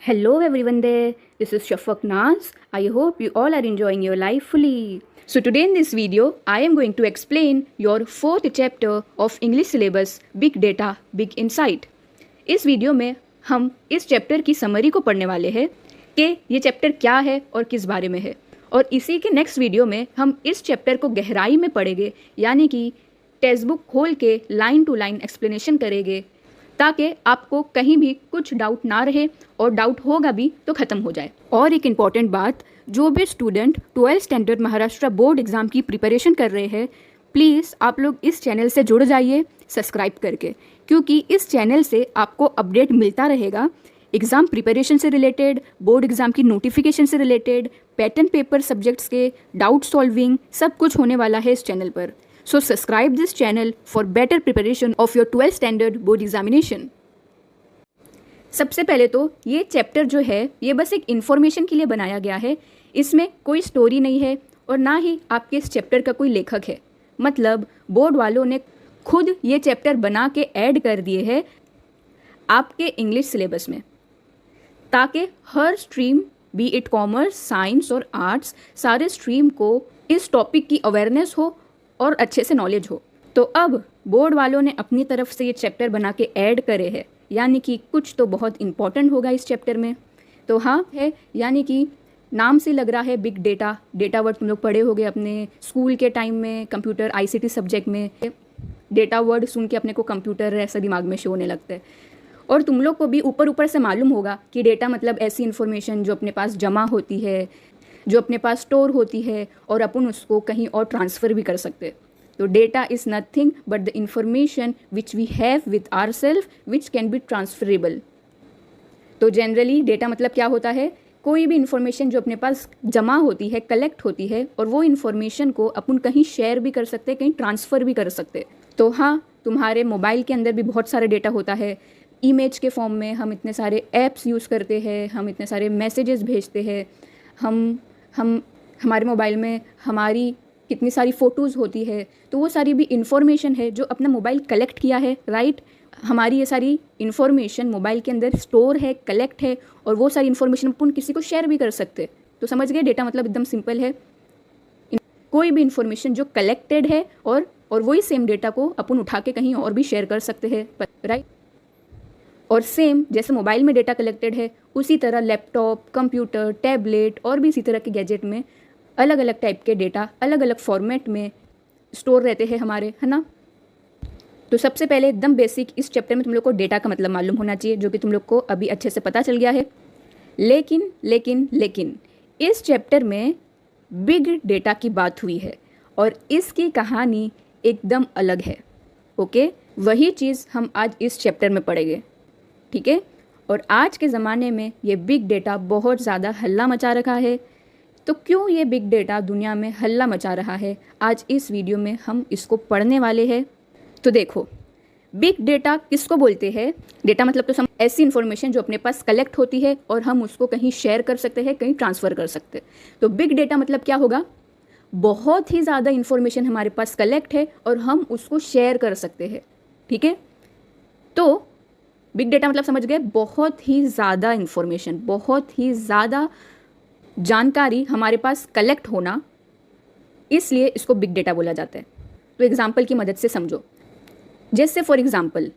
Hello everyone there, this is Shafaq Naz. I hope you all are enjoying your life fully. So today in this video, I am going to explain your fourth chapter of English syllabus Big Data, Big Insight. इस video में हम इस chapter की summary को पढ़ने वाले हैं कि ये चैप्टर क्या है और किस बारे में है, और इसी के नेक्स्ट वीडियो में हम इस चैप्टर को गहराई में पढ़ेंगे, यानी कि टेक्स्ट बुक खोल के लाइन टू लाइन एक्सप्लेनेशन करेंगे ताकि आपको कहीं भी कुछ डाउट ना रहे, और डाउट होगा भी तो ख़त्म हो जाए। और एक इम्पॉर्टेंट बात, जो भी student 12th standard Maharashtra board exam की प्रिपरेशन कर रहे हैं, प्लीज़ आप लोग इस चैनल से जुड़ जाइए सब्सक्राइब करके, क्योंकि इस चैनल से आपको अपडेट मिलता रहेगा एग्ज़ाम प्रिपरेशन से रिलेटेड, बोर्ड एग्ज़ाम की नोटिफिकेशन से रिलेटेड, पैटर्न पेपर सब्जेक्ट्स के डाउट सॉल्विंग, सब कुछ होने वाला है इस चैनल पर। So subscribe this channel for better preparation of your 12th standard board examination. सबसे पहले तो ये चैप्टर जो है ये बस एक इन्फॉर्मेशन के लिए बनाया गया है, इसमें कोई स्टोरी नहीं है और ना ही आपके इस चैप्टर का कोई लेखक है। मतलब बोर्ड वालों ने खुद ये चैप्टर बना के ऐड कर दिए हैं आपके इंग्लिश सिलेबस में, ताकि हर stream, be it commerce, science और आर्ट्स, सारे स्ट्रीम को इस टॉपिक की अवेयरनेस हो और अच्छे से नॉलेज हो। तो अब बोर्ड वालों ने अपनी तरफ से ये चैप्टर बना के ऐड करे हैं, यानी कि कुछ तो बहुत इंपॉर्टेंट होगा इस चैप्टर में। तो हाँ है, यानी कि नाम से लग रहा है बिग डेटा। डेटा वर्ड तुम लोग पढ़े होगे अपने स्कूल के टाइम में, कंप्यूटर ICT सब्जेक्ट में। डेटा वर्ड सुन के अपने को कंप्यूटर ऐसा दिमाग में शो होने लगता है, और तुम लोग को भी ऊपर ऊपर से मालूम होगा कि डेटा मतलब ऐसी इन्फॉर्मेशन जो अपने पास जमा होती है, जो अपने पास स्टोर होती है, और अपन उसको कहीं और ट्रांसफ़र भी कर सकते। तो data is nothing but the information which we have with our self which can be transferable. तो जनरली डेटा मतलब क्या होता है, कोई भी इंफॉर्मेशन जो अपने पास जमा होती है, कलेक्ट होती है, और वो इन्फॉर्मेशन को अपन कहीं शेयर भी कर सकते, कहीं ट्रांसफ़र भी कर सकते। तो हाँ, तुम्हारे मोबाइल के अंदर भी बहुत सारे डेटा होता है। इमेज के फॉर्म में हम इतने सारे ऐप्स यूज़ करते हैं, हम इतने सारे मैसेजेस भेजते हैं, हम हमारे मोबाइल में हमारी कितनी सारी फ़ोटोज़ होती है। तो वो सारी भी इंफॉर्मेशन है जो अपना मोबाइल कलेक्ट किया है, राइट। हमारी ये सारी इंफॉर्मेशन मोबाइल के अंदर स्टोर है, कलेक्ट है, और वो सारी इन्फॉर्मेशन अपन किसी को शेयर भी कर सकते। तो समझ गए, डेटा मतलब एकदम सिंपल है, कोई भी इंफॉर्मेशन जो कलेक्टेड है और वही सेम डेटा को अपन उठा के कहीं और भी शेयर कर सकते हैं, राइट। और सेम जैसे मोबाइल में डेटा कलेक्टेड है, उसी तरह लैपटॉप, कंप्यूटर, टैबलेट और भी इसी तरह के गैजेट में अलग अलग टाइप के डेटा अलग अलग फॉर्मेट में स्टोर रहते हैं हमारे, है ना। तो सबसे पहले एकदम बेसिक इस चैप्टर में तुम लोग को डेटा का मतलब मालूम होना चाहिए, जो कि तुम लोग को अभी अच्छे से पता चल गया है। लेकिन लेकिन लेकिन इस चैप्टर में बिग डेटा की बात हुई है और इसकी कहानी एकदम अलग है। ओके, वही चीज़ हम आज इस चैप्टर में पढ़ेंगे, ठीक है। और आज के ज़माने में ये बिग डेटा बहुत ज़्यादा हल्ला मचा रखा है। तो क्यों ये बिग डेटा दुनिया में हल्ला मचा रहा है, आज इस वीडियो में हम इसको पढ़ने वाले हैं। तो देखो, बिग डेटा किसको बोलते हैं। डेटा मतलब तो ऐसी इन्फॉर्मेशन जो अपने पास कलेक्ट होती है और हम उसको कहीं शेयर कर सकते हैं, कहीं ट्रांसफ़र कर सकते हैं। तो बिग डेटा मतलब क्या होगा, बहुत ही ज़्यादा इन्फॉर्मेशन हमारे पास कलेक्ट है और हम उसको शेयर कर सकते हैं, ठीक है। तो बिग डेटा मतलब समझ गए, बहुत ही ज़्यादा इन्फॉर्मेशन, बहुत ही ज़्यादा जानकारी हमारे पास कलेक्ट होना, इसलिए इसको बिग डेटा बोला जाता है। तो एग्जाम्पल की मदद से समझो। जैसे फॉर एग्जाम्पल,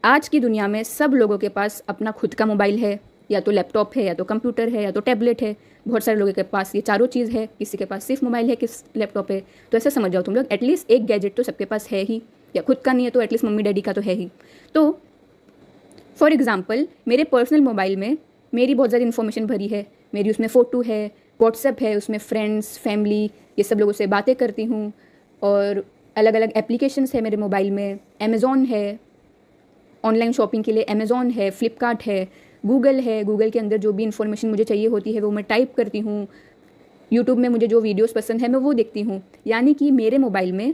आज की दुनिया में सब लोगों के पास अपना खुद का मोबाइल है, या तो लैपटॉप है, या तो कंप्यूटर है, या तो टैबलेट है। बहुत सारे लोगों के पास ये चारों चीज़ है, किसी के पास सिर्फ मोबाइल है, किस लैपटॉप है। तो ऐसे समझ जाओ तुम लोग, एटलीस्ट एक गैजेट तो सबके पास है ही, या खुद का नहीं है तो एटलीस्ट मम्मी डैडी का तो है ही। तो फॉर एग्ज़ाम्पल, मेरे पर्सनल मोबाइल में मेरी बहुत ज़्यादा इन्फॉर्मेशन भरी है। मेरी उसमें फ़ोटो है, व्हाट्सएप है, उसमें फ्रेंड्स, फैमिली, ये सब लोगों से बातें करती हूँ, और अलग अलग एप्लीकेशंस है मेरे मोबाइल में। अमेज़ॉन है, ऑनलाइन शॉपिंग के लिए अमेज़ॉन है, फ्लिपकार्ट है, गूगल है। गूगल के अंदर जो भी इन्फॉर्मेशन मुझे चाहिए होती है वो मैं टाइप करती हूँ। यूट्यूब में मुझे जो वीडियोस पसंद है मैं वो देखती हूँ। यानी कि मेरे मोबाइल में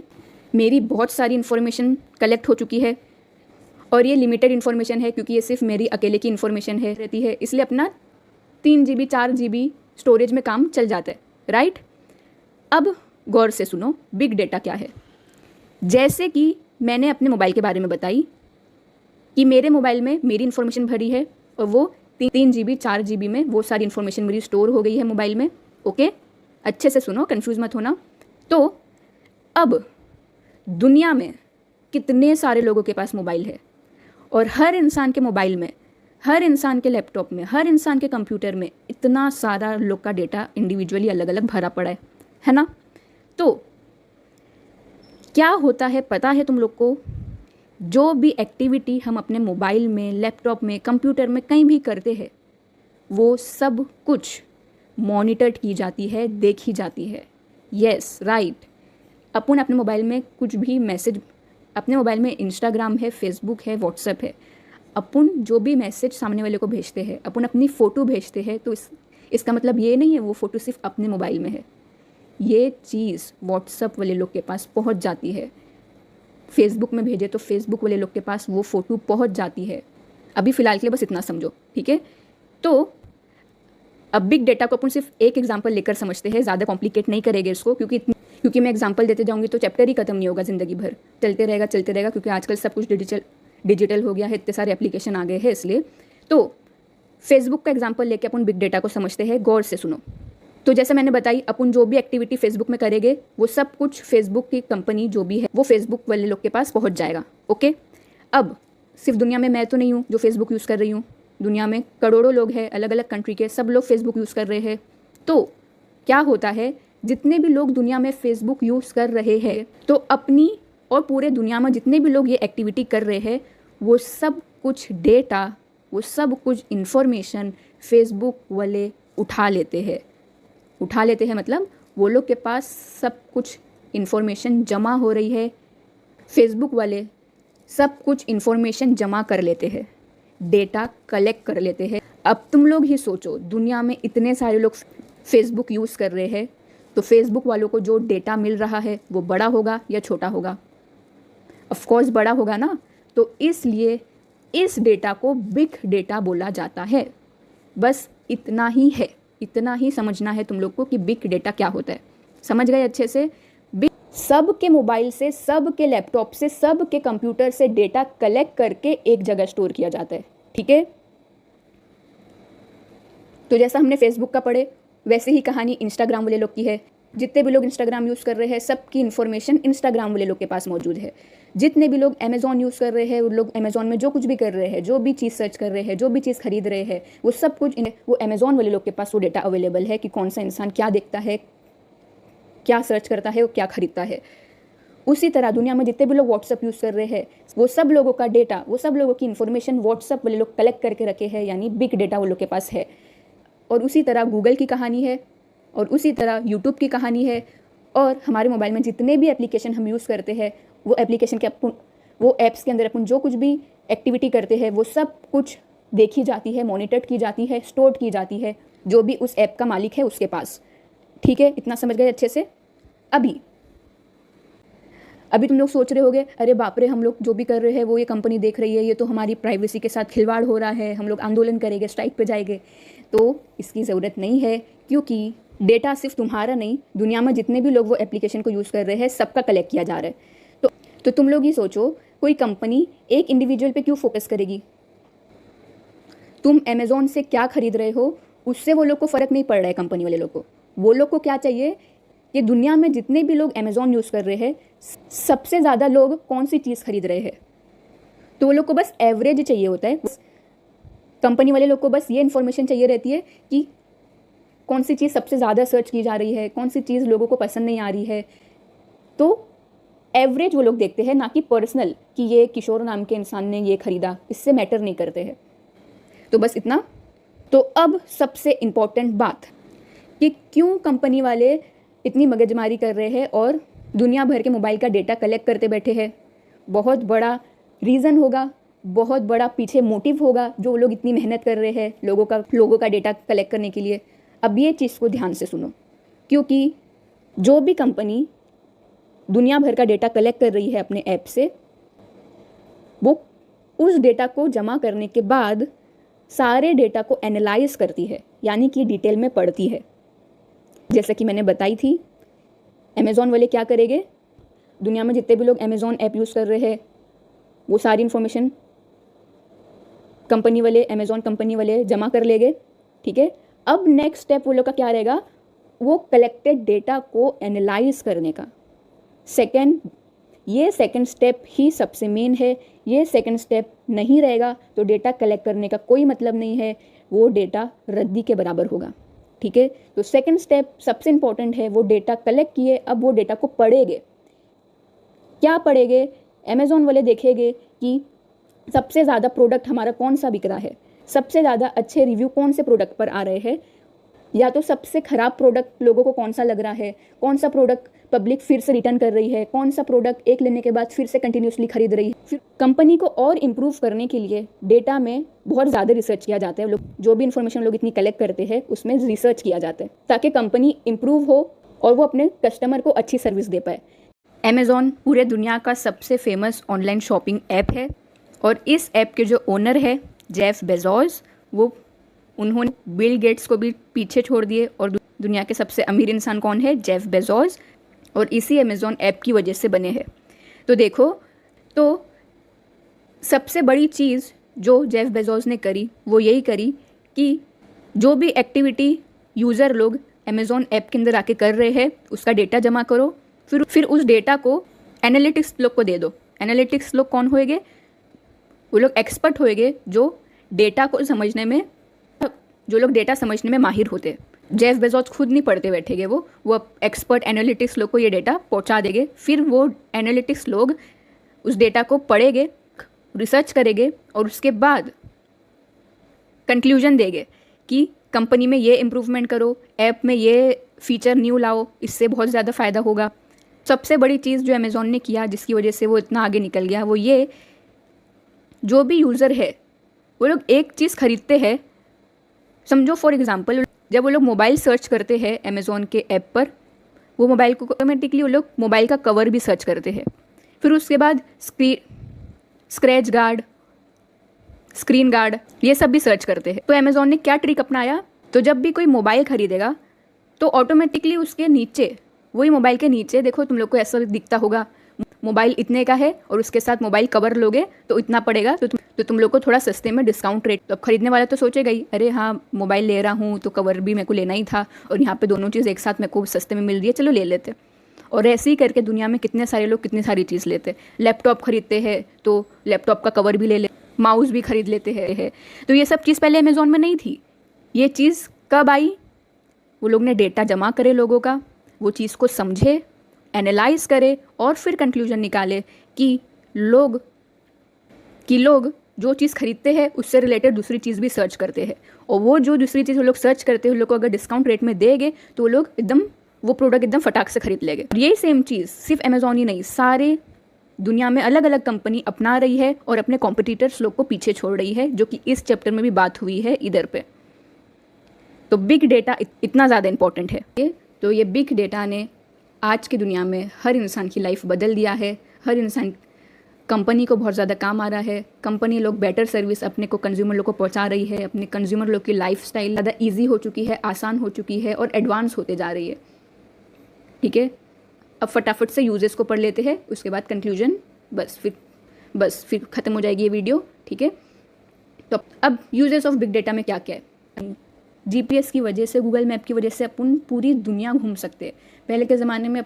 मेरी बहुत सारी इन्फॉर्मेशन कलेक्ट हो चुकी है, और ये लिमिटेड इन्फॉर्मेशन है क्योंकि ये सिर्फ मेरी अकेले की इन्फॉर्मेशन है रहती है, इसलिए अपना 3 GB 4 GB स्टोरेज में काम चल जाता है, राइट। अब गौर से सुनो, बिग डेटा क्या है। जैसे कि मैंने अपने मोबाइल के बारे में बताई कि मेरे मोबाइल में मेरी इन्फॉर्मेशन भरी है और वो 3 GB 4 GB में वो सारी इन्फॉर्मेशन मेरी स्टोर हो गई है मोबाइल में। ओके, अच्छे से सुनो, कंफ्यूज मत होना। तो अब दुनिया में कितने सारे लोगों के पास मोबाइल है, और हर इंसान के मोबाइल में, हर इंसान के लैपटॉप में, हर इंसान के कंप्यूटर में इतना सारा लोग का डेटा इंडिविजुअली अलग अलग भरा पड़ा है ना। तो क्या होता है पता है तुम लोग को? जो भी एक्टिविटी हम अपने मोबाइल में, लैपटॉप में, कंप्यूटर में कहीं भी करते हैं, वो सब कुछ मॉनिटर की जाती है, देखी जाती है। Yes, right. अपन अपने मोबाइल में कुछ भी मैसेज, अपने मोबाइल में इंस्टाग्राम है, फेसबुक है, व्हाट्सएप है, अपन जो भी मैसेज सामने वाले को भेजते हैं, अपन अपनी फ़ोटो भेजते हैं, तो इसका मतलब ये नहीं है वो फ़ोटो सिर्फ अपने मोबाइल में है। ये चीज़ व्हाट्सएप वाले लोग के पास पहुंच जाती है, फेसबुक में भेजे तो फेसबुक वाले लोग के पास वो फ़ोटो पहुंच जाती है। अभी फ़िलहाल के लिए बस इतना समझो, ठीक है। तो अब बिग डेटा को अपन सिर्फ एक एग्जांपल लेकर समझते हैं, ज़्यादा कॉम्प्लिकेट नहीं करेंगे इसको, क्योंकि मैं एग्जांपल देते जाऊंगी तो चैप्टर ही खत्म नहीं होगा, ज़िंदगी भर चलते रहेगा, क्योंकि आजकल सब कुछ डिजिटल हो गया है, इतने सारे एप्लीकेशन आ गए हैं इसलिए। तो फेसबुक का एग्जांपल लेके अपन बिग डेटा को समझते हैं, गौर से सुनो। तो जैसे मैंने बताई, अपन जो भी एक्टिविटी फेसबुक में करेंगे वो सब कुछ फेसबुक की कंपनी जो भी है वो फेसबुक वाले लोग के पास पहुंच जाएगा। ओके, अब सिर्फ दुनिया में मैं तो नहीं हूँ जो फेसबुक यूज़ कर रही हूँ, दुनिया में करोड़ों लोग हैं, अलग अलग कंट्री के, सब लोग फेसबुक यूज़ कर रहे हैं। तो क्या होता है, जितने भी लोग दुनिया में फेसबुक यूज़ कर रहे हैं, तो अपनी और पूरे दुनिया में जितने भी लोग ये एक्टिविटी कर रहे हैं, वो सब कुछ डेटा, वो सब कुछ इन्फॉर्मेशन फेसबुक वाले उठा लेते हैं मतलब वो लोग के पास सब कुछ इन्फॉर्मेशन जमा हो रही है, फेसबुक वाले सब कुछ इन्फॉर्मेशन जमा कर लेते हैं, डेटा कलेक्ट कर लेते हैं। अब तुम लोग ही सोचो, दुनिया में इतने सारे लोग फेसबुक यूज़ कर रहे हैं, तो फेसबुक वालों को जो डेटा मिल रहा है वो बड़ा होगा या छोटा होगा? ऑफ कोर्स बड़ा होगा ना। तो इसलिए इस डेटा को बिग डेटा बोला जाता है। बस इतना ही है, इतना ही समझना है तुम लोग को कि बिग डेटा क्या होता है। समझ गए अच्छे से? सब के मोबाइल से, सब के लैपटॉप से, सब के कंप्यूटर से डेटा कलेक्ट करके एक जगह स्टोर किया जाता है, ठीक है। तो जैसा हमने फेसबुक का पढ़े, वैसे ही कहानी इंस्टाग्राम वाले लोग की है। जितने भी लोग इंस्टाग्राम यूज़ कर रहे हैं, सबकी इन्फॉर्मेशन इंस्टाग्राम वाले लोग के पास मौजूद है। जितने भी लोग अमेज़ॉन यूज़ कर रहे हैं, उन लोग अमेज़ॉन में जो कुछ भी कर रहे हैं, जो भी चीज़ सर्च कर रहे हैं, जो भी चीज़ खरीद रहे हैं, वो सब कुछ वो अमेज़ॉन वाले लोग के पास वो डेटा अवेलेबल है कि कौन सा इंसान क्या देखता है, क्या सर्च करता है, वो क्या खरीदता है। उसी तरह दुनिया में जितने भी लोग व्हाट्सअप यूज़ कर रहे हैं, वो सब लोगों का डेटा, वो सब लोगों की इन्फॉर्मेशन व्हाट्सअप वाले लोग कलेक्ट करके रखे हैं, यानी बिग डेटा वो लोग के पास है। और उसी तरह गूगल की कहानी है, और उसी तरह यूट्यूब की कहानी है, और हमारे मोबाइल में जितने भी एप्लीकेशन हम यूज़ करते हैं, वो एप्लीकेशन के वो ऐप्स के अंदर अपन जो कुछ भी एक्टिविटी करते हैं, वो सब कुछ देखी जाती है, मॉनिटर की जाती है, स्टोर की जाती है, जो भी उस ऐप का मालिक है उसके पास। ठीक है, इतना समझ गए अच्छे से? अभी तुम लोग सोच रहे होगे, अरे बाप रे, हम लोग जो भी कर रहे हैं वो ये कंपनी देख रही है, ये तो हमारी प्राइवेसी के साथ खिलवाड़ हो रहा है, हम लोग आंदोलन करेंगे, स्ट्राइक पे जाएंगे। तो इसकी ज़रूरत नहीं है, क्योंकि डेटा सिर्फ तुम्हारा नहीं, दुनिया में जितने भी लोग वो एप्लीकेशन को यूज़ कर रहे हैं सबका कलेक्ट किया जा रहा है। तो तुम लोग ही सोचो, कोई कंपनी एक इंडिविजुअल पे क्यों फोकस करेगी? तुम अमेज़ॉन से क्या खरीद रहे हो उससे वो लोग को फ़र्क नहीं पड़ रहा है, कंपनी वाले लोग को। वो लोग को क्या चाहिए कि दुनिया में जितने भी लोग अमेज़ॉन यूज़ कर रहे हैं, सबसे ज़्यादा लोग कौन सी चीज़ खरीद रहे हैं। तो वो लोग को बस एवरेज चाहिए होता है। कंपनी वाले लोग को बस ये इन्फॉर्मेशन चाहिए रहती है कि कौन सी चीज़ सबसे ज़्यादा सर्च की जा रही है, कौन सी चीज़ लोगों को पसंद नहीं आ रही है। तो एवरेज वो लोग देखते हैं, ना कि पर्सनल कि ये किशोर नाम के इंसान ने ये खरीदा, इससे मैटर नहीं करते हैं। तो बस इतना। तो अब सबसे इम्पॉर्टेंट बात कि क्यों कंपनी वाले इतनी मगजमारी कर रहे हैं और दुनिया भर के मोबाइल का डेटा कलेक्ट करते बैठे हैं। बहुत बड़ा रीज़न होगा, बहुत बड़ा पीछे मोटिव होगा जो लोग इतनी मेहनत कर रहे हैं लोगों का डेटा कलेक्ट करने के लिए। अब ये चीज़ को ध्यान से सुनो, क्योंकि जो भी कंपनी दुनिया भर का डेटा कलेक्ट कर रही है अपने ऐप से, वो उस डेटा को जमा करने के बाद सारे डेटा को एनालाइज करती है, यानी कि डिटेल में पढ़ती है। जैसे कि मैंने बताई थी, अमेज़ॉन वाले क्या करेंगे, दुनिया में जितने भी लोग अमेज़ॉन ऐप यूज़ कर रहे हैं वो सारी इन्फॉर्मेशन कंपनी वाले, अमेज़ॉन कंपनी वाले जमा कर लेंगे, ठीक है। अब नेक्स्ट स्टेप वो लोग का क्या रहेगा, वो कलेक्टेड डेटा को एनालाइज करने का। ये सेकंड स्टेप ही सबसे मेन है। ये सेकंड स्टेप नहीं रहेगा तो डेटा कलेक्ट करने का कोई मतलब नहीं है, वो डेटा रद्दी के बराबर होगा, ठीक है। तो सेकंड स्टेप सबसे इंपॉर्टेंट है, वो डेटा कलेक्ट किए, अब वो डेटा को पढ़ेंगे। क्या पढ़ेंगे, अमेज़ॉन वाले देखेंगे कि सबसे ज़्यादा प्रोडक्ट हमारा कौन सा बिक रहा है, सबसे ज़्यादा अच्छे रिव्यू कौन से प्रोडक्ट पर आ रहे हैं, या तो सबसे ख़राब प्रोडक्ट लोगों को कौन सा लग रहा है, कौन सा प्रोडक्ट पब्लिक फिर से रिटर्न कर रही है, कौन सा प्रोडक्ट एक लेने के बाद फिर से कंटिन्यूसली खरीद रही है। फिर कंपनी को और इम्प्रूव करने के लिए डेटा में बहुत ज़्यादा रिसर्च किया जाता है। लोग जो भी इन्फॉर्मेशन लोग इतनी कलेक्ट करते हैं उसमें रिसर्च किया जाता है ताकि कंपनी इम्प्रूव हो और वो अपने कस्टमर को अच्छी सर्विस दे पाए। अमेज़ॉन पूरे दुनिया का सबसे फेमस ऑनलाइन शॉपिंग ऐप है और इस ऐप के जो ओनर है जेफ बेजोस, उन्होंने बिल गेट्स को भी पीछे छोड़ दिए और दुनिया के सबसे अमीर इंसान कौन है, जेफ बेजोस, और इसी अमेज़ॉन ऐप की वजह से बने हैं। तो देखो, तो सबसे बड़ी चीज़ जो जेफ बेजोस ने करी वो यही करी कि जो भी एक्टिविटी यूज़र लोग अमेज़ॉन ऐप के अंदर आके कर रहे हैं उसका डेटा जमा करो, फिर उस डेटा को एनालिटिक्स लोग को दे दो। एनालिटिक्स लोग कौन होएंगे, वो लोग एक्सपर्ट होएंगे जो डेटा को समझने में, जो लोग डेटा समझने में माहिर होते हैं। जेफ बेजोस खुद नहीं पढ़ते बैठेंगे, वो एक्सपर्ट एनालिटिक्स लोग को ये डेटा पहुंचा देंगे। फिर वो एनालिटिक्स लोग उस डेटा को पढ़ेंगे, रिसर्च करेंगे और उसके बाद कंक्लूजन देंगे कि कंपनी में ये इम्प्रूवमेंट करो, ऐप में ये फीचर न्यू लाओ, इससे बहुत ज़्यादा फ़ायदा होगा। सबसे बड़ी चीज़ जो अमेज़ॉन ने किया जिसकी वजह से वो इतना आगे निकल गया, वो ये, जो भी यूज़र है वो लोग एक चीज़ खरीदते हैं, समझो फॉर एग्जांपल जब वो लोग मोबाइल सर्च करते हैं अमेज़ॉन के ऐप पर, वो मोबाइल को ऑटोमेटिकली वो लोग मोबाइल का कवर भी सर्च करते हैं, फिर उसके बाद स्क्रैच गार्ड, स्क्रीन गार्ड, ये सब भी सर्च करते हैं। तो अमेज़ॉन ने क्या ट्रिक अपनाया, तो जब भी कोई मोबाइल खरीदेगा तो ऑटोमेटिकली उसके नीचे, वही मोबाइल के नीचे देखो, तुम लोग को ऐसा दिखता होगा मोबाइल इतने का है और उसके साथ मोबाइल कवर लोगे तो इतना पड़ेगा, तो तुम लोग को थोड़ा सस्ते में डिस्काउंट रेट। तो अब खरीदने वाला तो सोचेगा ही, अरे हाँ मोबाइल ले रहा हूँ तो कवर भी मेरे को लेना ही था और यहाँ पे दोनों चीज़ एक साथ मेरे को सस्ते में मिल रही है, चलो ले लेते। और ऐसे ही करके दुनिया में कितने सारे लोग कितनी सारी चीज़ लेते। लैपटॉप खरीदते हैं तो लैपटॉप का कवर भी ले ले, माउस भी खरीद लेते हैं। तो ये सब चीज़ पहले अमेज़ॉन में नहीं थी। ये चीज़ कब आई, वो लोग ने डेटा जमा करे लोगों का, वो चीज़ को समझे, एनालाइज करे और फिर कंक्लूजन निकाले कि लोग जो चीज़ खरीदते हैं उससे रिलेटेड दूसरी चीज़ भी सर्च करते हैं, और वो जो दूसरी चीज़ वो लोग सर्च करते हैं, लोग को अगर डिस्काउंट रेट में देंगे तो वो लोग एकदम वो प्रोडक्ट एकदम फटाक से खरीद लेंगे। यही सेम चीज़ सिर्फ अमेज़ॉन ही नहीं, सारे दुनिया में अलग अलग कंपनी अपना रही है और अपने कॉम्पिटिटर्स लोग को पीछे छोड़ रही है, जो कि इस चैप्टर में भी बात हुई है इधर पे। तो बिग डेटा इतना ज़्यादा इंपॉर्टेंट है। तो ये बिग डेटा ने आज की दुनिया में हर इंसान की लाइफ बदल दिया है। हर इंसान, कंपनी को बहुत ज़्यादा काम आ रहा है, कंपनी लोग बेटर सर्विस अपने को कंज्यूमर लोग को पहुंचा रही है, अपने कंज्यूमर लोग की लाइफस्टाइल ज़्यादा इजी हो चुकी है, आसान हो चुकी है और एडवांस होते जा रही है, ठीक है। अब फटाफट से यूजेस को पढ़ लेते हैं, उसके बाद कंक्लूजन, बस फिर ख़त्म हो जाएगी ये वीडियो, ठीक है। तो अब यूजेस ऑफ बिग डेटा में क्या क्या है। GPS की वजह से, गूगल मैप की वजह से अपन पूरी दुनिया घूम सकते हैं। पहले के ज़माने में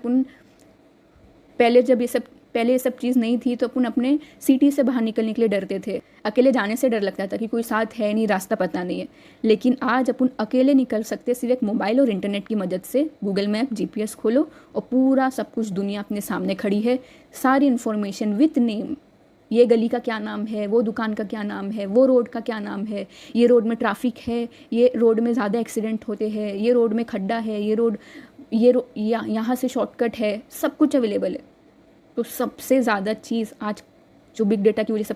पहले ये सब चीज़ नहीं थी तो अपन अपने सिटी से बाहर निकलने के लिए डरते थे, अकेले जाने से डर लगता था कि कोई साथ है नहीं, रास्ता पता नहीं है। लेकिन आज अपन अकेले निकल सकते सिर्फ एक मोबाइल और इंटरनेट की मदद से। गूगल मैप, GPS खोलो और पूरा सब कुछ दुनिया अपने सामने खड़ी है, सारी इन्फॉर्मेशन विथ नेम, ये गली का क्या नाम है, वो दुकान का क्या नाम है, वो रोड का क्या नाम है, ये रोड में ट्रैफिक है, ये रोड में ज़्यादा एक्सीडेंट होते हैं, ये रोड में खड्डा है, यहाँ से शॉर्टकट है, सब कुछ अवेलेबल है। तो सबसे ज़्यादा चीज़ आज जो बिग डेटा की वजह से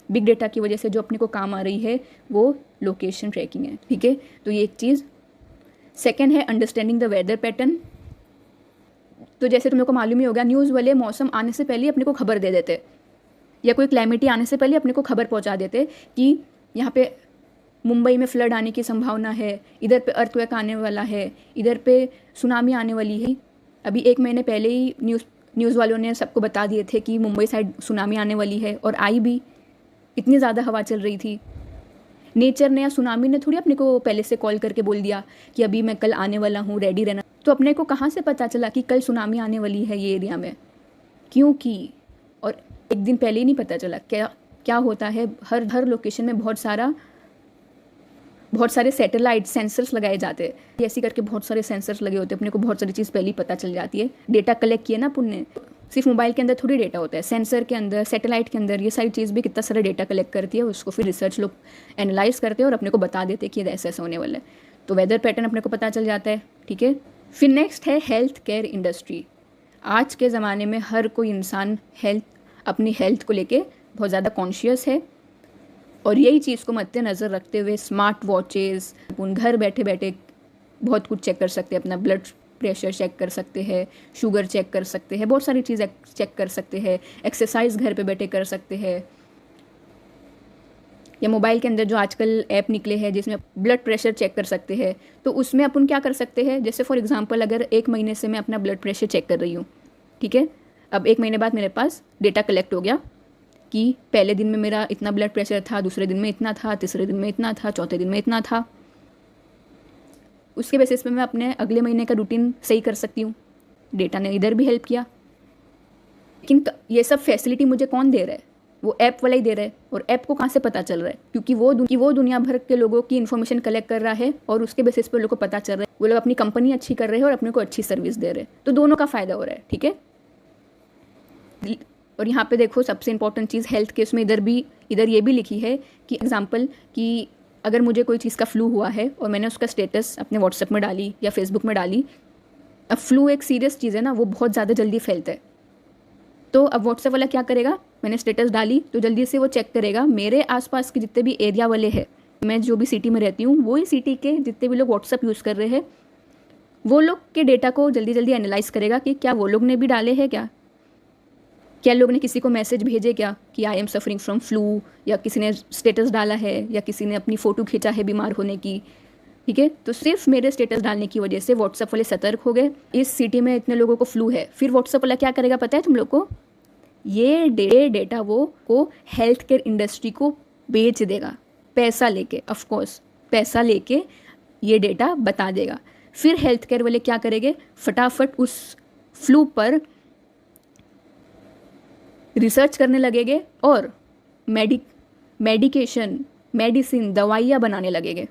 बिग डेटा की वजह से जो अपने को काम आ रही है वो लोकेशन ट्रैकिंग है, ठीक है। तो ये एक चीज़। सेकेंड है अंडरस्टैंडिंग द वेदर पैटर्न। तो जैसे तुम लोग को मालूम ही होगा, न्यूज़ वाले मौसम आने से पहले अपने को खबर दे देते, या कोई क्लाइमेटी आने से पहले अपने को खबर पहुंचा देते कि यहाँ पे मुंबई में फ्लड आने की संभावना है, इधर पे अर्थक्वेक आने वाला है, इधर पे सुनामी आने वाली है। अभी 1 महीने पहले ही न्यूज़ वालों ने सबको बता दिए थे कि मुंबई साइड सुनामी आने वाली है, और आई भी। इतनी ज़्यादा हवा चल रही थी। नेचर ने या सुनामी ने थोड़ी अपने को पहले से कॉल करके बोल दिया कि अभी मैं कल आने वाला हूँ, रेडी रहना। तो अपने को कहाँ से पता चला कि कल सुनामी आने वाली है ये एरिया में? क्योंकि और एक दिन पहले ही नहीं पता चला। क्या होता है, हर लोकेशन में बहुत सारे सैटेलाइट सेंसर्स लगाए जाते हैं। ऐसे करके बहुत सारे सेंसर्स लगे होते हैं, अपने को बहुत सारी चीज़ पहले ही पता चल जाती है। डेटा कलेक्ट किए ना पुण्य, सिर्फ मोबाइल के अंदर थोड़ी डेटा होता है, सेंसर के अंदर, सैटेलाइट के अंदर, ये सारी चीज़ भी कितना सारा डेटा कलेक्ट करती है। उसको फिर रिसर्च लोग एनालाइज करते हैं और अपने को बता देते हैं कि ऐसा ऐसा होने वाला है। तो वेदर पैटर्न अपने को पता चल जाता है, ठीक है। फिर नेक्स्ट है हेल्थ केयर इंडस्ट्री। आज के ज़माने में हर कोई इंसान अपनी हेल्थ को लेके बहुत ज़्यादा कॉन्शियस है, और यही चीज़ को मद्देनज़र रखते हुए स्मार्ट वॉचेस, उन घर बैठे बैठे बहुत कुछ चेक कर सकते हैं। अपना ब्लड प्रेशर चेक कर सकते हैं, शुगर चेक कर सकते हैं, बहुत सारी चीज़ें चेक कर सकते हैं। एक्सरसाइज घर पे बैठे कर सकते हैं। या मोबाइल के अंदर जो आजकल ऐप निकले हैं जिसमें ब्लड प्रेशर चेक कर सकते हैं, तो उसमें अपन क्या कर सकते हैं, जैसे फॉर एग्जांपल अगर 1 महीने से मैं अपना ब्लड प्रेशर चेक कर रही हूँ, ठीक है। अब 1 महीने बाद मेरे पास डेटा कलेक्ट हो गया कि पहले दिन में मेरा इतना ब्लड प्रेशर था, दूसरे दिन में इतना था, तीसरे दिन में इतना था, चौथे दिन में इतना था। उसके बेसिस पे मैं अपने अगले महीने का रूटीन सही कर सकती हूँ। डेटा ने इधर भी हेल्प किया। लेकिन ये सब फैसिलिटी मुझे कौन दे रहा है? वो ऐप वाला ही दे रहा है। और ऐप को कहाँ से पता चल रहा है? क्योंकि वो दुनिया भर के लोगों की इन्फॉर्मेशन कलेक्ट कर रहा है और उसके बेसिस पे लोगों को पता चल रहा है। वो लोग अपनी कंपनी अच्छी कर रहे हैं और अपने को अच्छी सर्विस दे रहे हैं, तो दोनों का फ़ायदा हो रहा है, ठीक है। और यहाँ पे देखो सबसे इंपॉर्टेंट चीज़ हेल्थ केस में इधर ये भी लिखी है कि एग्जांपल कि अगर मुझे कोई चीज़ का फ्लू हुआ है और मैंने उसका स्टेटस अपने व्हाट्सएप में डाली या फेसबुक में डाली। अब फ्लू एक सीरियस चीज़ है ना, वो बहुत ज़्यादा जल्दी फैलता है। तो अब व्हाट्सएप वाला क्या करेगा, मैंने स्टेटस डाली तो जल्दी से वो चेक करेगा मेरे आसपास के जितने भी एरिया वाले हैं, मैं जो भी सिटी में रहती हूँ वही सिटी के जितने भी लोग व्हाट्सएप यूज़ कर रहे हैं, वो लोग के डेटा को जल्दी जल्दी एनालाइज करेगा कि क्या वो लोग ने भी डाले हैं, क्या लोग ने किसी को मैसेज भेजे क्या कि I am suffering from flu, या किसी ने स्टेटस डाला है या किसी ने अपनी फ़ोटो खींचा है बीमार होने की, ठीक है। तो सिर्फ मेरे स्टेटस डालने की वजह से व्हाट्सएप वाले सतर्क हो गए, इस सिटी में इतने लोगों को फ्लू है। फिर व्हाट्सएप वाला क्या करेगा पता है तुम लोग को? ये डेटा वो को हेल्थ केयर इंडस्ट्री को बेच देगा, पैसा लेके, ऑफकोर्स पैसा लेके ये डेटा बता देगा। फिर हेल्थ केयर वाले क्या करेंगे, फटाफट उस फ्लू पर रिसर्च करने लगेंगे और मेडिसिन दवाइयाँ बनाने लगेंगे।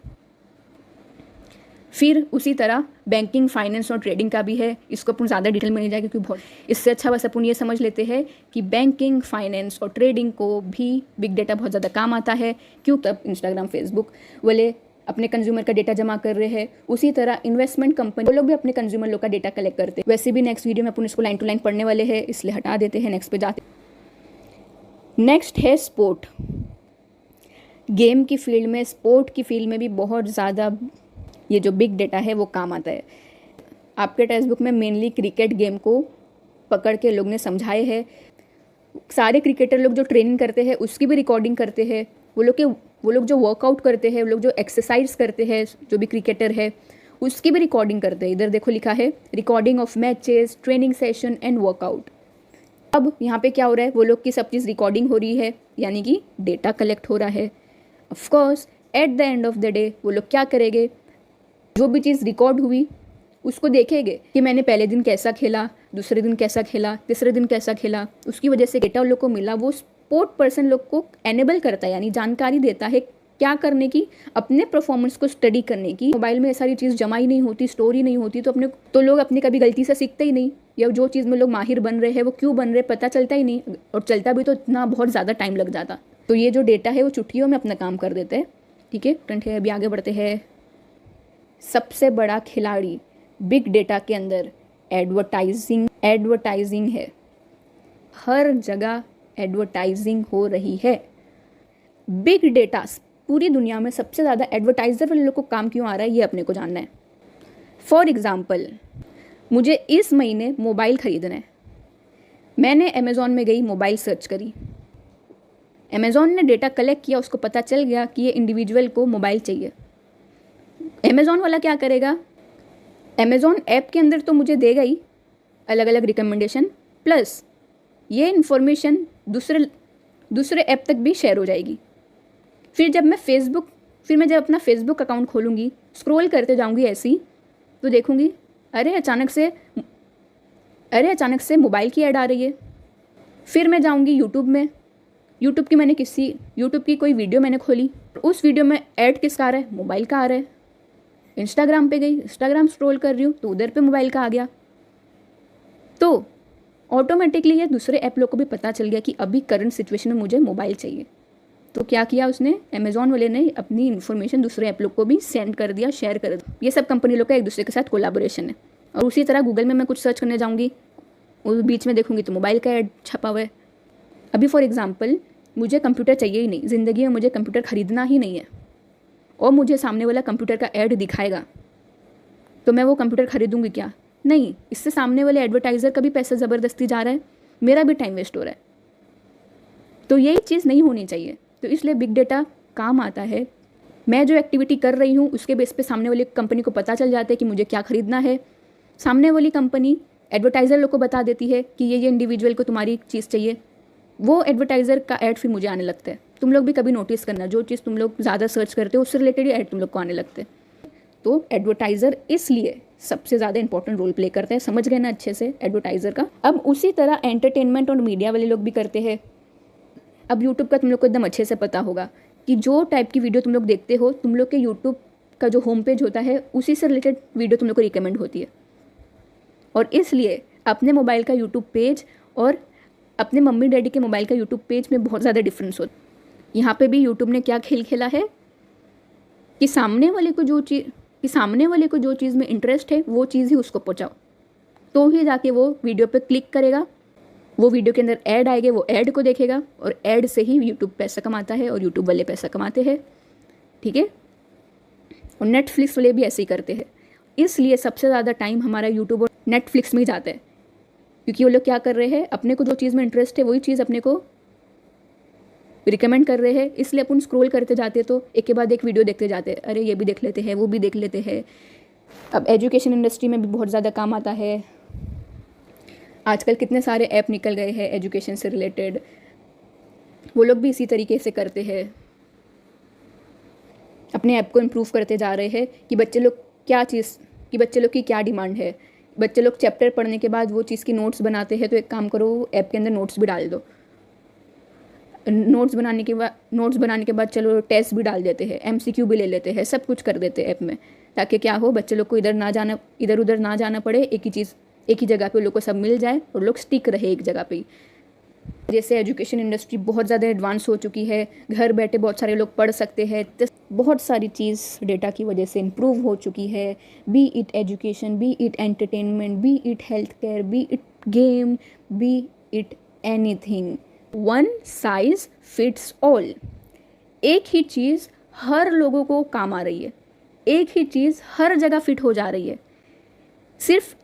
फिर उसी तरह बैंकिंग, फाइनेंस और ट्रेडिंग का भी है। इसको अपन ज़्यादा डिटेल में नहीं जाएगा क्योंकि बहुत, इससे अच्छा बस अपन ये समझ लेते हैं कि बैंकिंग, फाइनेंस और ट्रेडिंग को भी बिग डेटा बहुत ज़्यादा काम आता है। क्यों? तब इंस्टाग्राम, फेसबुक वाले अपने कंज्यूमर का डेटा जमा कर रहे हैं। उसी तरह इन्वेस्टमेंट कंपनी वो लोग भी अपने कंज्यूमर लोग का डेटा कलेक्ट करते हैं। वैसे भी नेक्स्ट वीडियो में अपन इसको लाइन टू लाइन पढ़ने वाले हैं, इसलिए हटा देते हैं, नेक्स्ट पे जाते। नेक्स्ट है स्पोर्ट। गेम की फील्ड में, स्पोर्ट की फील्ड में भी बहुत ज़्यादा ये जो बिग डेटा है वो काम आता है। आपके टेक्स्ट बुक में मेनली क्रिकेट गेम को पकड़ के लोग ने समझाए हैं। सारे क्रिकेटर लोग जो ट्रेनिंग करते हैं उसकी भी रिकॉर्डिंग करते हैं। वो लोग जो वर्कआउट करते हैं, वो लोग जो एक्सरसाइज करते हैं, जो भी क्रिकेटर है उसकी भी रिकॉर्डिंग करते हैं। इधर देखो लिखा है recording of matches, training session and workout. अब यहाँ पे क्या हो रहा है, वो लोग की सब चीज़ रिकॉर्डिंग हो रही है, यानी कि डेटा कलेक्ट हो रहा है। Of course at the end of the day वो लोग क्या करेंगे, जो भी चीज़ रिकॉर्ड हुई उसको देखेंगे कि मैंने पहले दिन कैसा खेला, दूसरे दिन कैसा खेला, तीसरे दिन कैसा खेला। उसकी वजह से डेटा उन लोग को मिला, वो स्पोर्ट पर्सन लोग को एनेबल करता है, यानी जानकारी देता है क्या करने की, अपने परफॉर्मेंस को स्टडी करने की। मोबाइल में ये सारी चीज़ जमा ही नहीं होती, स्टोर ही नहीं होती, तो लोग अपनी कभी गलती से सीखते ही नहीं, या जो चीज़ में लोग माहिर बन रहे हैं वो क्यों बन रहे पता चलता ही नहीं, और चलता भी तो इतना बहुत ज़्यादा टाइम लग जाता। तो ये जो डेटा है वो चुटकियों में अपना काम कर देते हैं, ठीक है। अभी आगे बढ़ते हैं। सबसे बड़ा खिलाड़ी बिग डेटा के अंदर एडवर्टाइजिंग है। हर जगह एडवर्टाइजिंग हो रही है। बिग डेटा पूरी दुनिया में सबसे ज़्यादा एडवर्टाइज़र वाले लोग को काम क्यों आ रहा है, ये अपने को जानना है। फॉर एग्ज़ाम्पल, मुझे इस महीने मोबाइल ख़रीदना है। मैंने अमेज़ॉन में गई, मोबाइल सर्च करी, अमेज़ॉन ने डेटा कलेक्ट किया, उसको पता चल गया कि ये इंडिविजुअल को मोबाइल चाहिए। अमेज़ॉन वाला क्या करेगा, अमेज़ॉन ऐप के अंदर तो मुझे देगा ही अलग अलग रिकमेंडेशन, प्लस ये इन्फॉर्मेशन दूसरे ऐप तक भी शेयर हो जाएगी। फिर मैं जब अपना फेसबुक अकाउंट खोलूँगी, स्क्रॉल करते जाऊँगी ऐसे ही, तो देखूँगी अरे अचानक से मोबाइल की ऐड आ रही है। फिर मैं जाऊँगी यूट्यूब में, यूट्यूब की कोई वीडियो मैंने खोली, उस वीडियो में ऐड किसका आ रहा है? मोबाइल का आ रहा है। इंस्टाग्राम पे गई, इंस्टाग्राम स्क्रॉल कर रही हूँ तो उधर पे मोबाइल का आ गया। तो ऑटोमेटिकली ये दूसरे ऐप लोग को भी पता चल गया कि अभी करंट सिचुएशन में मुझे मोबाइल चाहिए। तो क्या किया उसने, अमेज़ॉन वाले ने अपनी इन्फॉर्मेशन दूसरे ऐप लोग को भी सेंड कर दिया, शेयर कर दिया। ये सब कंपनी लोग का एक दूसरे के साथ कोलैबोरेशन है। और उसी तरह गूगल में मैं कुछ सर्च करने जाऊँगी, उस बीच में देखूँगी तो मोबाइल का ऐड छपा हुआ है। अभी फॉर एग्जांपल मुझे कंप्यूटर चाहिए ही नहीं, ज़िंदगी में मुझे कंप्यूटर ख़रीदना ही नहीं है, और मुझे सामने वाला कंप्यूटर का ऐड दिखाएगा, तो मैं वो कंप्यूटर खरीदूँगी क्या? नहीं, इससे सामने वाले एडवर्टाइज़र का भी पैसा ज़बरदस्ती जा रहा है, मेरा भी टाइम वेस्ट हो रहा है। तो यही चीज़ नहीं होनी चाहिए। तो इसलिए बिग डेटा काम आता है। मैं जो एक्टिविटी कर रही हूँ उसके बेस पे सामने वाली कंपनी को पता चल जाता है कि मुझे क्या खरीदना है। सामने वाली कंपनी एडवर्टाइज़र लोग को बता देती है कि ये इंडिविजुअल को तुम्हारी चीज़ चाहिए, वो एडवर्टाइज़र का ऐड फिर मुझे आने लगता है। तुम लोग भी कभी नोटिस करना, जो चीज़ तुम लोग ज़्यादा सर्च करते हो उससे रिलेटेड ऐड तुम लोग को आने लगते हैं। तो एडवर्टाइज़र इसलिए सबसे ज़्यादा इंपॉर्टेंट रोल प्ले करता है। समझ गए ना अच्छे से एडवर्टाइज़र का? अब उसी तरह एंटरटेनमेंट और मीडिया वाले लोग भी करते हैं। अब यूट्यूब का तुम लोग को एकदम अच्छे से पता होगा कि जो टाइप की वीडियो तुम लोग देखते हो, तुम लोग के यूट्यूब का जो होम पेज होता है उसी से रिलेटेड वीडियो तुम लोग को रिकमेंड होती है। और इसलिए अपने मोबाइल का यूट्यूब पेज और अपने मम्मी डैडी के मोबाइल का यूट्यूब पेज में बहुत ज़्यादा डिफरेंस होता है। यहाँ पे भी यूट्यूब ने क्या खेल खेला है कि सामने वाले को जो चीज़ में इंटरेस्ट है वो चीज़ ही उसको पहुँचाओ, तो ही जाके वो वीडियो पे क्लिक करेगा, वो वीडियो के अंदर ऐड आएगा, वो ऐड को देखेगा, और ऐड से ही यूट्यूब पैसा कमाता है और यूट्यूब वाले पैसा कमाते हैं। ठीक है? और नेटफ्लिक्स वाले भी ऐसे ही करते हैं। इसलिए सबसे ज़्यादा टाइम हमारा यूट्यूब और नेटफ्लिक्स में ही जाता है, क्योंकि वो लोग क्या कर रहे हैं, अपने को जो चीज़ में इंटरेस्ट है वही चीज़ अपने को रिकमेंड कर रहे हैं। इसलिए अपन स्क्रॉल करते जाते तो एक के बाद एक वीडियो देखते जाते हैं, अरे ये भी देख लेते हैं, वो भी देख लेते हैं। अब एजुकेशन इंडस्ट्री में भी बहुत ज़्यादा काम आता है। आजकल कितने सारे ऐप निकल गए हैं एजुकेशन से रिलेटेड, वो लोग भी इसी तरीके से करते हैं, अपने ऐप को इम्प्रूव करते जा रहे हैं कि बच्चे लोग की क्या डिमांड है। बच्चे लोग चैप्टर पढ़ने के बाद वो चीज़ की नोट्स बनाते हैं, तो एक काम करो, ऐप के अंदर नोट्स भी डाल दो। नोट्स बनाने के बाद चलो टेस्ट भी डाल देते हैं, MCQ भी ले लेते हैं, सब कुछ कर देते हैं ऐप में, ताकि क्या हो, बच्चे लोग को इधर उधर ना जाना पड़े, एक ही जगह पे लोग को सब मिल जाए और लोग स्टिक रहे एक जगह पे। जैसे एजुकेशन इंडस्ट्री बहुत ज़्यादा एडवांस हो चुकी है, घर बैठे बहुत सारे लोग पढ़ सकते हैं, तो बहुत सारी चीज़ डेटा की वजह से इम्प्रूव हो चुकी है। B it education, B it entertainment, B it health care, B it game, B it anything, one size fits all. एक ही चीज़ हर लोगों को काम आ रही है, एक ही चीज़ हर जगह फिट हो जा रही है। सिर्फ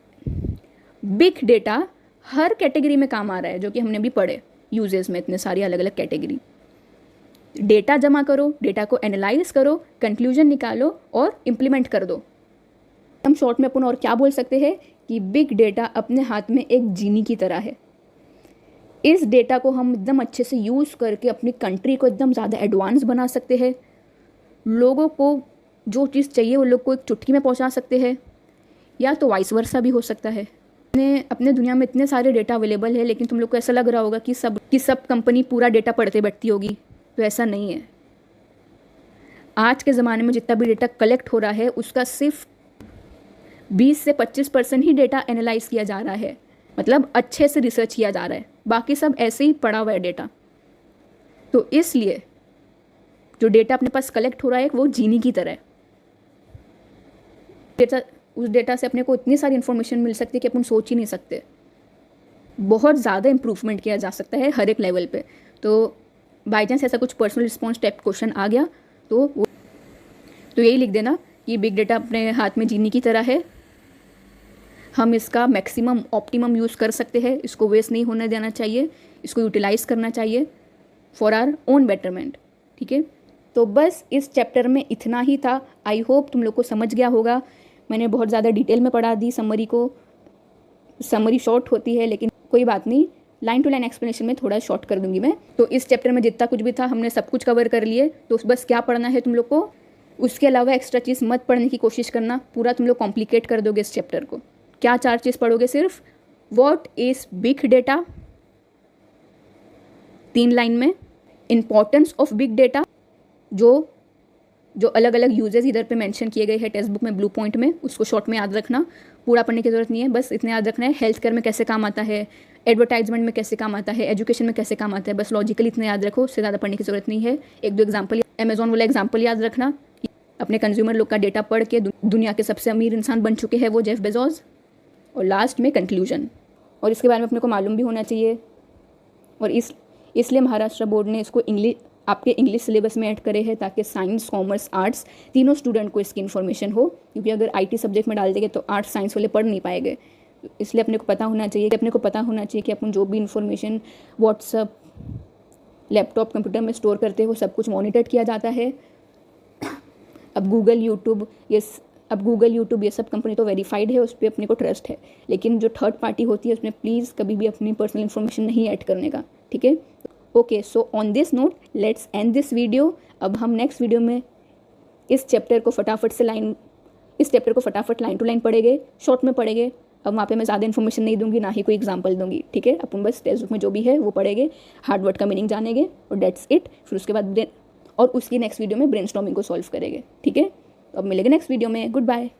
बिग डेटा हर कैटेगरी में काम आ रहा है, जो कि हमने भी पढ़े यूजेस में, इतने सारी अलग अलग कैटेगरी। डेटा जमा करो, डेटा को एनालाइज करो, कंक्लूजन निकालो और इम्प्लीमेंट कर दो। हम शॉर्ट में अपन और क्या बोल सकते हैं कि बिग डेटा अपने हाथ में एक जीनी की तरह है। इस डेटा को हम एकदम अच्छे से यूज़ करके अपनी कंट्री को एकदम ज़्यादा एडवांस बना सकते हैं। लोगों को जो चीज़ चाहिए वो लोग को एक चुटकी में पहुंचा सकते हैं, या तो वाइस वर्सा भी हो सकता है। अपने दुनिया में इतने सारे डेटा अवेलेबल है, लेकिन तुम लोग को ऐसा लग रहा होगा कि सब कंपनी पूरा डेटा पढ़ते बैठती होगी, तो ऐसा नहीं है। आज के ज़माने में जितना भी डेटा कलेक्ट हो रहा है उसका सिर्फ 20 से 25% ही डेटा एनालाइज किया जा रहा है, मतलब अच्छे से रिसर्च किया जा रहा है, बाकी सब ऐसे ही पड़ा हुआ है डेटा। तो इसलिए जो डेटा अपने पास कलेक्ट हो रहा है वो जीनी की तरह है। उस डेटा से अपने को इतनी सारी इन्फॉर्मेशन मिल सकती है कि अपन सोच ही नहीं सकते। बहुत ज़्यादा इम्प्रूवमेंट किया जा सकता है हर एक लेवल पे। तो बाई चांस ऐसा कुछ पर्सनल रिस्पॉन्स टाइप क्वेश्चन आ गया तो यही लिख देना कि बिग डेटा अपने हाथ में जीनी की तरह है। हम इसका मैक्सिमम ऑप्टिमम यूज़ कर सकते हैं, इसको वेस्ट नहीं होने देना चाहिए, इसको यूटिलाइज़ करना चाहिए फॉर आवर ओन बेटरमेंट। ठीक है, तो बस इस चैप्टर में इतना ही था। आई होप तुम लोग को समझ गया होगा। मैंने बहुत ज़्यादा डिटेल में पढ़ा दी समरी को, समरी शॉर्ट होती है लेकिन कोई बात नहीं, लाइन टू लाइन एक्सप्लेनेशन में थोड़ा शॉर्ट कर दूंगी मैं। तो इस चैप्टर में जितना कुछ भी था हमने सब कुछ कवर कर लिए, तो बस क्या पढ़ना है तुम लोग को, उसके अलावा एक्स्ट्रा चीज़ मत पढ़ने की कोशिश करना, पूरा तुम लोग कॉम्प्लिकेट कर दोगे इस चैप्टर को। क्या 4 चीज़ पढ़ोगे सिर्फ, what is big data 3 line में, इंपॉर्टेंस ऑफ बिग डेटा, जो अलग अलग यूजेस इधर पे मेंशन किए गए हैं टेक्स्ट बुक में ब्लू पॉइंट में, उसको शॉर्ट में याद रखना, पूरा पढ़ने की ज़रूरत नहीं है, बस इतना याद रखना है। हेल्थ केयर में कैसे काम आता है, एडवर्टाइजमेंट में कैसे काम आता है, एजुकेशन में कैसे काम आता है, बस लॉजिकली इतना याद रखो, उससे ज़्यादा पढ़ने की ज़रूरत नहीं है। 1-2 एग्जाम्पल, अमेजॉन वाला एग्जाम्पल याद रखना, अपने कंज्यूमर लोग का डेटा पढ़ के दुनिया के सबसे अमीर इंसान बन चुके हैं वो जेफ बेजोस। और लास्ट में कंक्लूजन, और इसके बारे में अपने को मालूम भी होना चाहिए, और इसलिए महाराष्ट्र बोर्ड ने इसको आपके इंग्लिश सिलेबस में ऐड करे हैं, ताकि साइंस, कॉमर्स, आर्ट्स तीनों स्टूडेंट को इसकी इन्फॉर्मेशन हो, क्योंकि अगर आईटी सब्जेक्ट में डाल देंगे तो आर्ट्स साइंस वाले पढ़ नहीं पाएंगे। इसलिए अपने को पता होना चाहिए कि अपन जो भी इन्फॉर्मेशन व्हाट्सअप, लैपटॉप, कंप्यूटर में स्टोर करते हैं वो सब कुछ मॉनिटर किया जाता है। अब गूगल, यूट्यूब ये सब कंपनी तो वेरीफाइड है, उस पर अपने को ट्रस्ट है, लेकिन जो थर्ड पार्टी होती है उसमें प्लीज़ कभी भी अपनी पर्सनल इन्फॉर्मेशन नहीं ऐड करने का, ठीक है। Okay, so on this note let's end this video. अब हम नेक्स्ट वीडियो में इस चैप्टर को फटाफट लाइन टू लाइन पढ़ेंगे, शॉर्ट में पढ़ेंगे। अब वहाँ पे मैं ज़्यादा इन्फॉर्मेशन नहीं दूंगी, ना ही कोई एग्जांपल दूंगी, ठीक है। अपन बस टेक्स्ट बुक में जो भी है वो पढ़ेंगे, हार्ड वर्ड का मीनिंग जानेंगे और डेट्स इट। फिर उसके बाद उसकी नेक्स्ट वीडियो में ब्रेनस्टॉर्मिंग को सॉल्व करेंगे, ठीक है। अब मिलेंगे नेक्स्ट वीडियो में, गुड बाय।